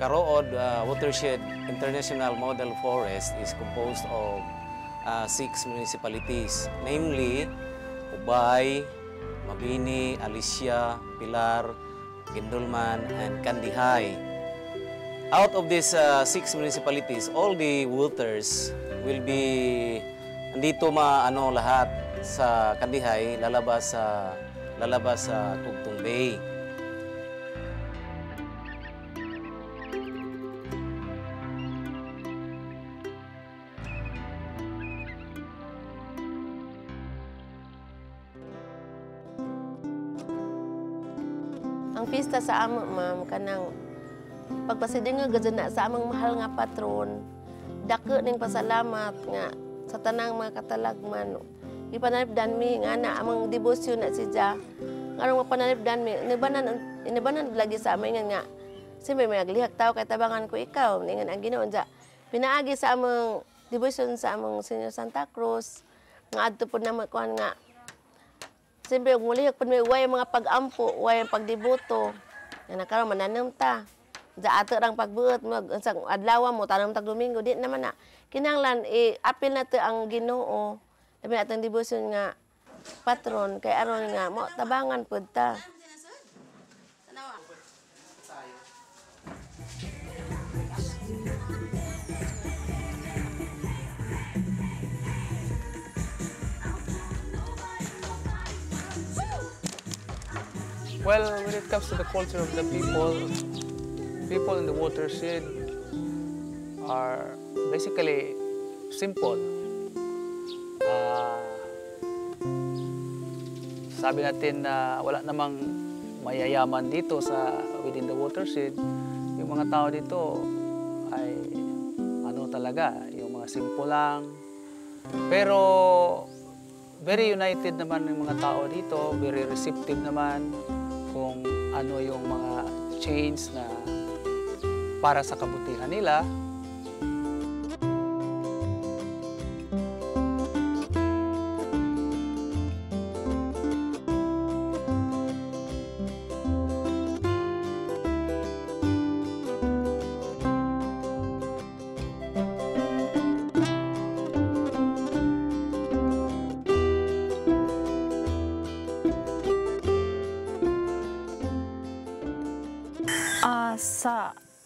Karood Watershed International Model Forest is composed of 6 municipalities, namely Ubay, Mabini, Alicia, Pilar, Gindulman, and Kandihay. Out of these 6 municipalities, all the waters will be andito lahat sa Kandihay, lalabas sa Tugtong Bay. Ang pista sa amo, ma'am, kanang pagpasidinga gazana sa among mahal nga patron, dako ning pasalamat nga sa tanang mga katalagman. Ipanalipdan mi nga na among debosyon na siya. Ngarong mapanalipdan mi, inibanan lagi sa amin nga, siyempre may naglihak tao kay tabangan ko ikaw, ningan ang Ginoo dya. Pinaagi sa among debosyon sa among Senyor Santa Cruz, nga adto po na makuhan nga, siyempre, mulihak pa may way mga pag-ampo, way ang pagdibuto. Yan na karon mananam ta. Sa ato rang pagbuot, adlaw mo, tanong tag Domingo, di naman na. Kinanglan, apil na to ang Ginoo. Labi natang debosyon nga patron, kay aron nga, mo tabangan po ta. Well, when it comes to the culture of the people in the watershed are basically simple. Sabi natin na wala namang mayayaman dito within the watershed. Yung mga tao dito ay talaga, yung mga simple lang. Pero very united naman yung mga tao dito, very receptive naman kung ano yung mga change na para sa kabutihan nila.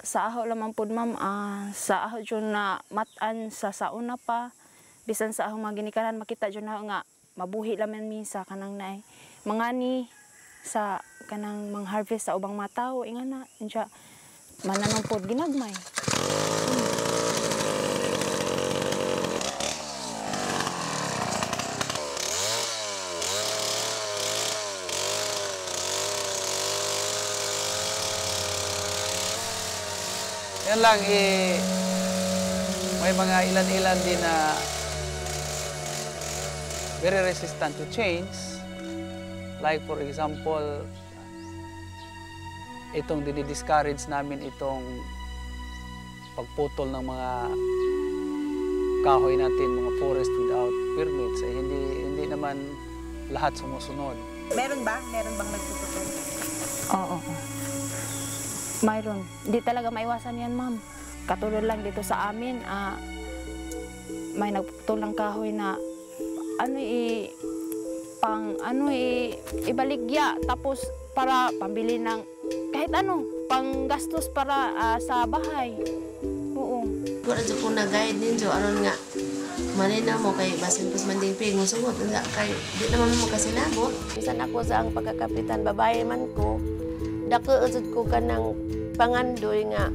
Sa aho lamang po, ma'am, sa aho dyan na matan sa sauna pa, bisan sa aho mga ginikanan, makita dyan na nga, mabuhi lamang minsa kanang naay. Mangani sa kanang mga harvest sa ubang mataw, inga na, insya, mananong po, ginagmay. Yan lang, may mga ilan-ilan din na very resistant to change. Like for example, itong dinidiscourage namin itong pagputol ng mga kahoy natin, mga forest without permits. Hindi naman lahat sumusunod. Meron bang nagpuputol? Oo. Mayroon. Hindi talaga maiwasan yan, ma'am. Katulad lang dito sa amin, may nagputol ng kahoy na ibaligya, tapos para pambili ng kahit panggastos para sa bahay. Oo. Kung ano po na-guide ninyo, aron nga, malinaw mo kay basin pus manding pig mo sugot, kay di naman mo kasinabot. Minsan ako sa ang pagkakapitan, babae man ko, dako usod ko kanang pangandoy nga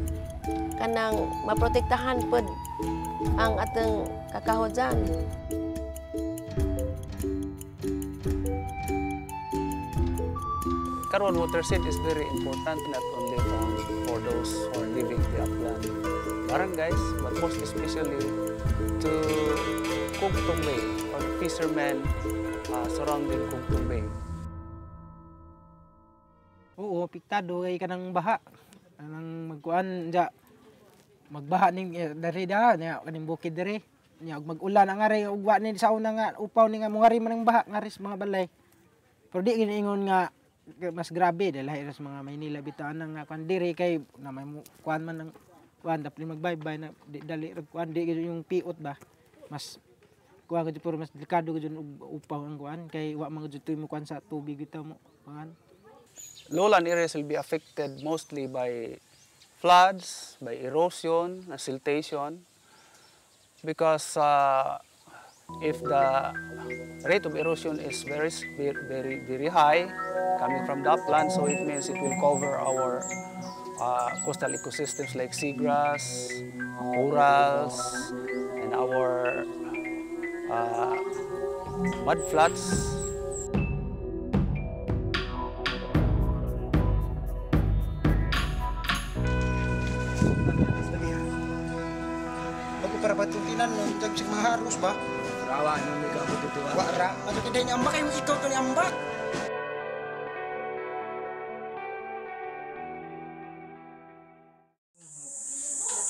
kanang maprotektahan pod ang atong kakahodyan. Karon, watershed is very important not only for those who are living the upland barangays, but most especially to Kugtong Bay or fishermen surrounding Kugtong Bay. Oo, piktado kay kanang baha. Kanang magkuan ja magbaha ning darida nya kaning bukid diri. Nya mag-ulan ang aray ugwa ni sa una nga upaw ni nga mongari man ang baha ngaris mga balay. Pero di giningon nga mas grabe dahil lahir sa mga Maynila bitaan nga kuan diri kay na may kuan man ng kuan dapat magbaybay na dali kuan di yung piot ba mas kuan gud puro mas delikado gud upaw ang kuan kay wa man gud mo kuan sa tubig bitaw mo kuan. Lowland areas will be affected mostly by floods, by erosion, siltation, because if the rate of erosion is very high coming from the upland, so it means it will cover our coastal ecosystems like seagrass, corals, and our mudflats. Para patukinan mo, jag sig maharus ba? Rawa no mi ka bututuwa. Wa ra, ato kiday ni ambak yung ikaw to ni ambak.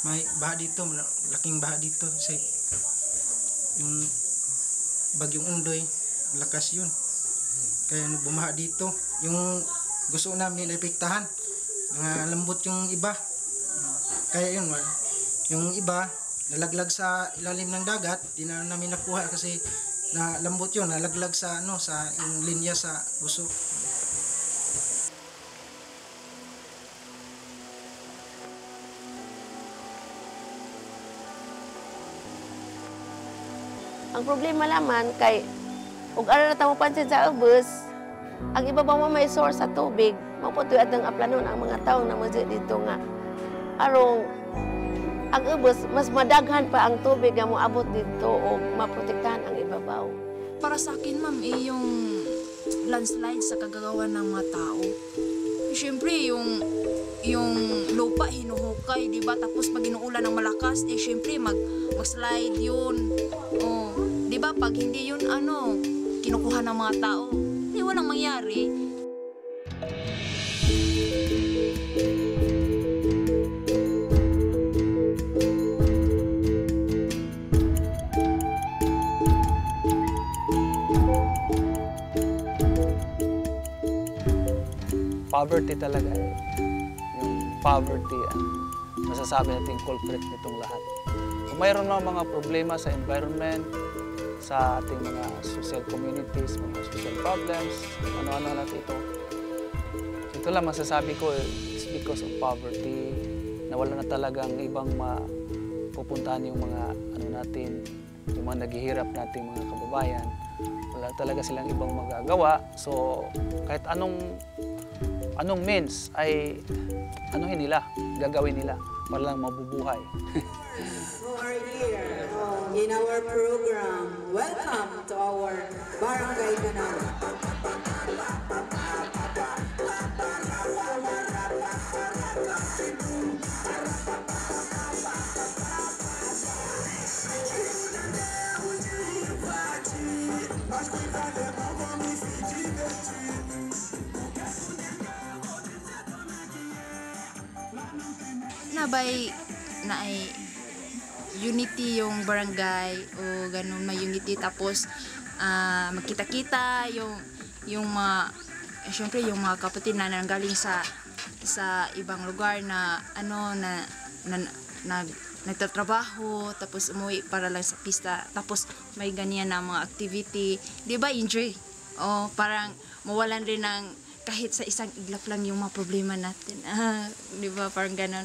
May baha dito, laking baha dito sa yung bagyong Undoy, lakas yun. Kaya bumaha dito, yung gusto namin naipiktahan, lambot yung iba. Kaya yun, yung iba nalaglag sa ilalim ng dagat, di na namin nakuha kasi lambot yun, nalaglag sa sa yung linya sa guso. Ang problema laman kay ug ara na tamo pansin sa ubos, ang ibabaw mo may source sa tubig, maputuy adang aplanon ang mga tawo na maji dito nga arong ang ubos mas madaghan pa ang tubig nga moabot dito o maprotektahan ang ibabaw. Para sa akin, ma'am, yung landslide sa kagagawan ng mga tao. Siyempre, yung lupa hinuhukay, di ba? Tapos pag inuulan ng malakas, siyempre mag-slide yun. O, di ba? Pag hindi yun, kinukuha ng mga tao, di walang mangyari. Poverty talaga yung poverty ang masasabi natin culprit nitong lahat. Kung mayroon mga problema sa environment, sa ating mga social communities, mga social problems, ano-ano natin ito lang masasabi ko, it's because of poverty, na wala na talagang ibang mapupuntahan yung mga natin, yung mga naghihirap nating mga kababayan. Wala talaga silang ibang magagawa. So kahit anong means ay gagawin nila para lang mabubuhay. Who are here in our program. Welcome to our Barangay Canal. Nabay na ay unity yung barangay o ganun, may unity, tapos magkita-kita yung mga syempre yung mga kapatid na nanggaling sa ibang lugar na nagtatrabaho tapos umuwi para lang sa pista, tapos may ganyan na mga activity, di ba, enjoy o parang mawalan rin ng kahit sa isang iglap lang yung mga problema natin, di ba, parang ganun.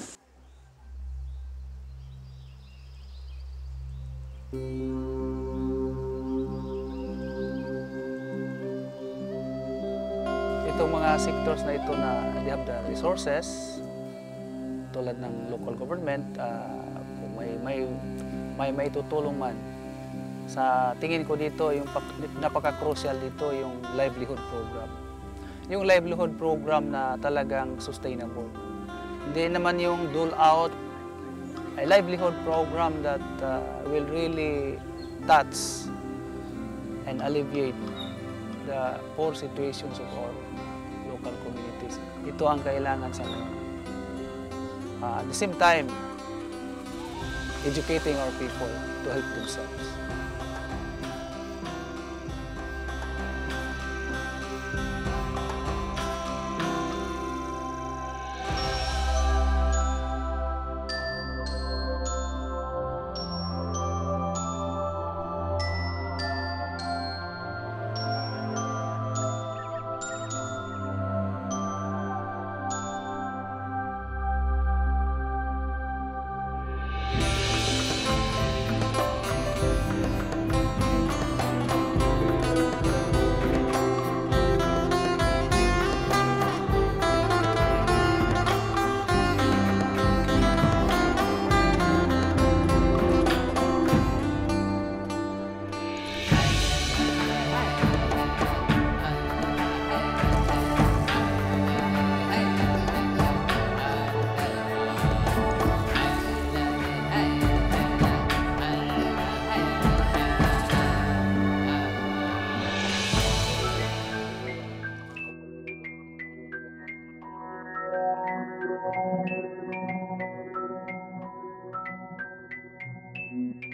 Itong mga sectors na ito na they have the resources, tulad ng local government, kung may tutulong man. Sa tingin ko dito, yung napaka-crucial dito yung livelihood program. Yung livelihood program na talagang sustainable. Hindi naman yung dole out, a livelihood program that will really touch and alleviate the poor situations of our local communities. Ito ang kailangan sa ngayon. At the same time, educating our people to help themselves. Thank